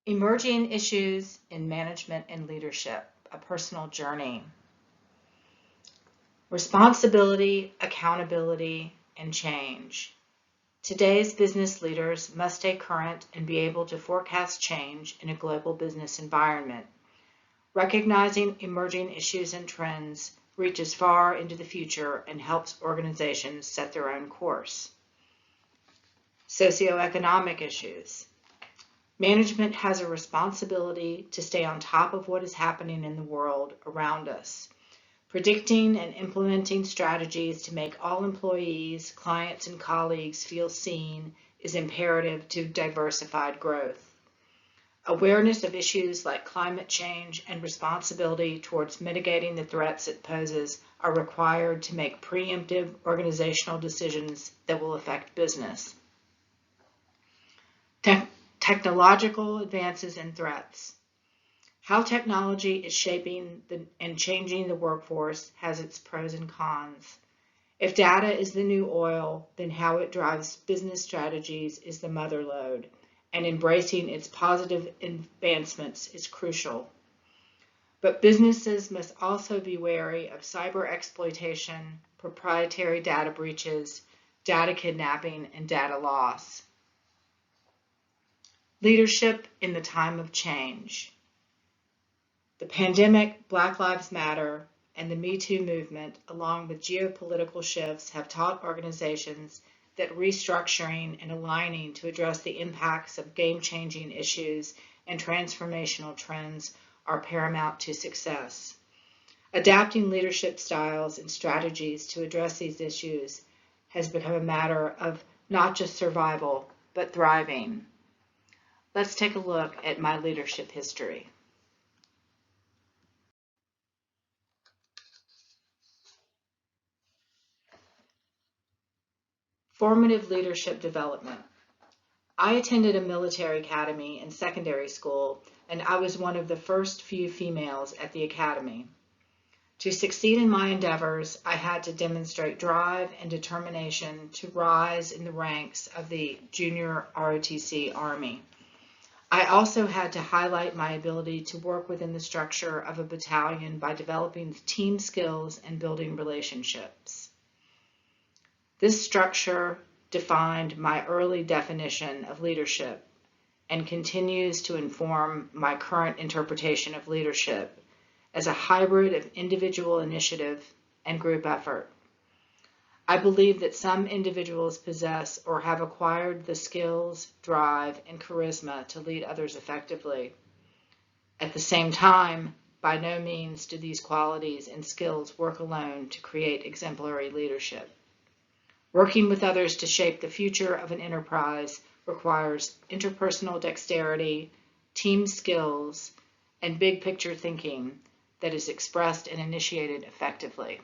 Emerging issues in management and leadership, a personal journey. Responsibility, accountability, and change. Today's business leaders must stay current and be able to forecast change in a global business environment. Recognizing emerging issues and trends reaches far into the future and helps organizations set their own course. Socioeconomic issues. Management has a responsibility to stay on top of what is happening in the world around us. Predicting and implementing strategies to make all employees, clients, and colleagues feel seen is imperative to diversified growth. Awareness of issues like climate change and responsibility towards mitigating the threats it poses are required to make preemptive organizational decisions that will affect business. Technological advances and threats. How technology is shaping and changing the workforce has its pros and cons. If data is the new oil, then how it drives business strategies is the mother lode, and embracing its positive advancements is crucial. But businesses must also be wary of cyber exploitation, proprietary data breaches, data kidnapping, and data loss. Leadership in the time of change. The pandemic, Black Lives Matter, and the Me Too movement, along with geopolitical shifts, have taught organizations that restructuring and aligning to address the impacts of game-changing issues and transformational trends are paramount to success. Adapting leadership styles and strategies to address these issues has become a matter of not just survival, but thriving. Let's take a look at my leadership history. Formative leadership development. I attended a military academy in secondary school, and I was one of the first few females at the academy. To succeed in my endeavors, I had to demonstrate drive and determination to rise in the ranks of the junior ROTC Army. I also had to highlight my ability to work within the structure of a battalion by developing team skills and building relationships. This structure defined my early definition of leadership and continues to inform my current interpretation of leadership as a hybrid of individual initiative and group effort. I believe that some individuals possess or have acquired the skills, drive, and charisma to lead others effectively. At the same time, by no means do these qualities and skills work alone to create exemplary leadership. Working with others to shape the future of an enterprise requires interpersonal dexterity, team skills, and big picture thinking that is expressed and initiated effectively.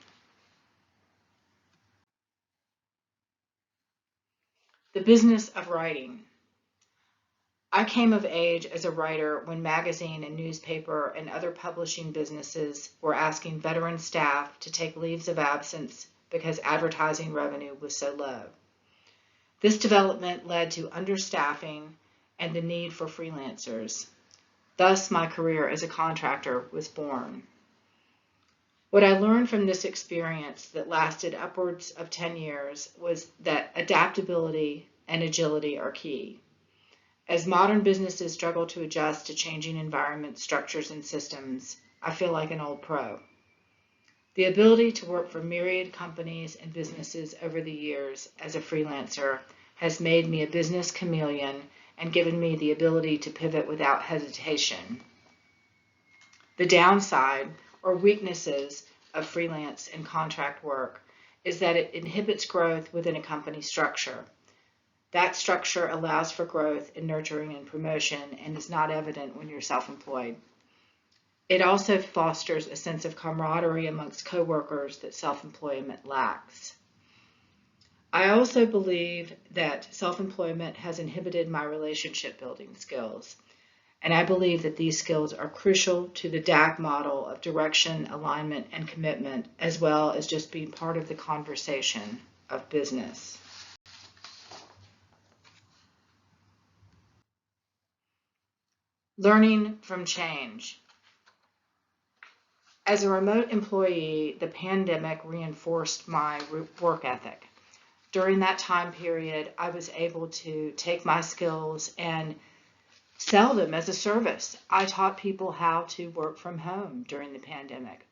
The business of writing. I came of age as a writer when magazine and newspaper and other publishing businesses were asking veteran staff to take leaves of absence because advertising revenue was so low. This development led to understaffing and the need for freelancers. Thus, my career as a contractor was born. What I learned from this experience that lasted upwards of 10 years was that adaptability and agility are key. As modern businesses struggle to adjust to changing environments, structures, and systems, I feel like an old pro. The ability to work for myriad companies and businesses over the years as a freelancer has made me a business chameleon and given me the ability to pivot without hesitation. The downside, or weaknesses, of freelance and contract work is that it inhibits growth within a company structure. That structure allows for growth in nurturing and promotion and is not evident when you're self-employed. It also fosters a sense of camaraderie amongst coworkers that self-employment lacks. I also believe that self-employment has inhibited my relationship building skills, and I believe that these skills are crucial to the DAC model of direction, alignment, and commitment, as well as just being part of the conversation of business. Learning from change. As a remote employee, the pandemic reinforced my work ethic. During that time period, I was able to take my skills and sell them as a service. I taught people how to work from home during the pandemic.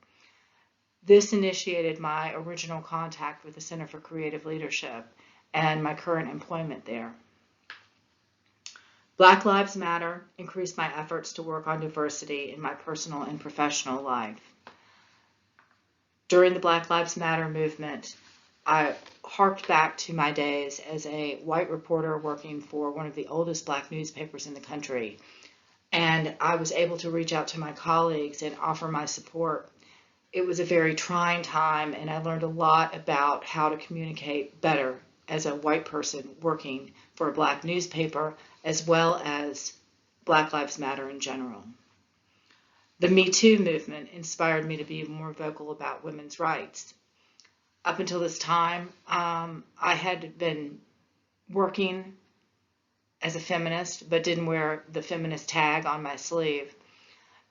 This initiated my original contact with the Center for Creative Leadership and my current employment there. Black Lives Matter increased my efforts to work on diversity in my personal and professional life. During the Black Lives Matter movement, I harked back to my days as a white reporter working for one of the oldest black newspapers in the country. And I was able to reach out to my colleagues and offer my support. It was a very trying time, and I learned a lot about how to communicate better as a white person working for a black newspaper, as well as Black Lives Matter in general. The Me Too movement inspired me to be more vocal about women's rights. Up until this time, I had been working as a feminist, but didn't wear the feminist tag on my sleeve.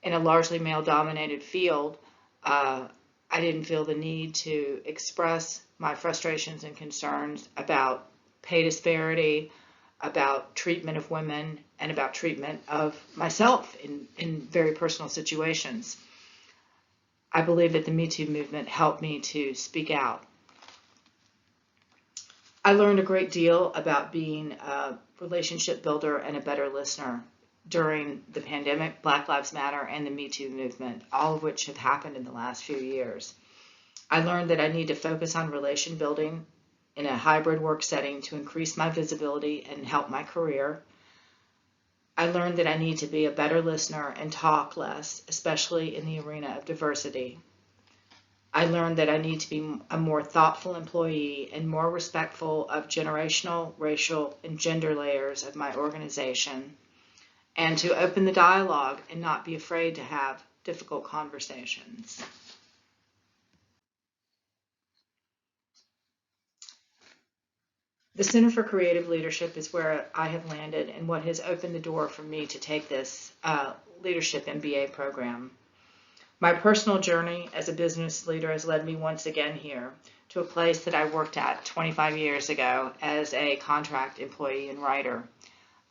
In a largely male-dominated field, I didn't feel the need to express my frustrations and concerns about pay disparity, about treatment of women, and about treatment of myself in very personal situations. I believe that the Me Too movement helped me to speak out. I learned a great deal about being a relationship builder and a better listener during the pandemic, Black Lives Matter, and the Me Too movement, all of which have happened in the last few years. I learned that I need to focus on relation building in a hybrid work setting to increase my visibility and help my career. I learned that I need to be a better listener and talk less, especially in the arena of diversity. I learned that I need to be a more thoughtful employee and more respectful of generational, racial, and gender layers of my organization, and to open the dialogue and not be afraid to have difficult conversations. The Center for Creative Leadership is where I have landed and what has opened the door for me to take this Leadership MBA program. My personal journey as a business leader has led me once again here to a place that I worked at 25 years ago as a contract employee and writer.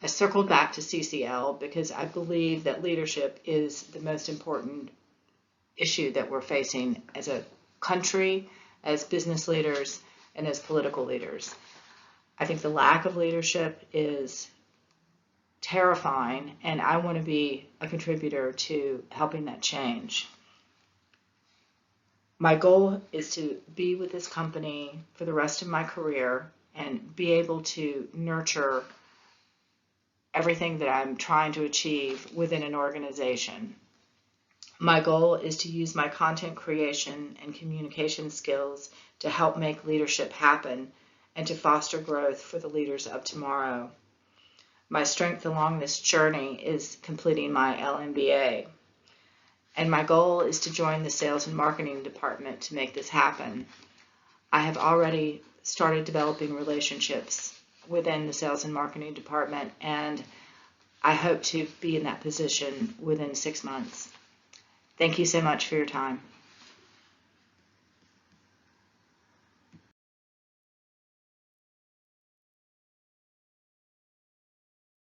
I circled back to CCL because I believe that leadership is the most important issue that we're facing as a country, as business leaders, and as political leaders. I think the lack of leadership is terrifying, and I want to be a contributor to helping that change. My goal is to be with this company for the rest of my career and be able to nurture everything that I'm trying to achieve within an organization. My goal is to use my content creation and communication skills to help make leadership happen and to foster growth for the leaders of tomorrow. My strength along this journey is completing my LMBA. And my goal is to join the sales and marketing department to make this happen. I have already started developing relationships within the sales and marketing department, and I hope to be in that position within 6 months. Thank you so much for your time.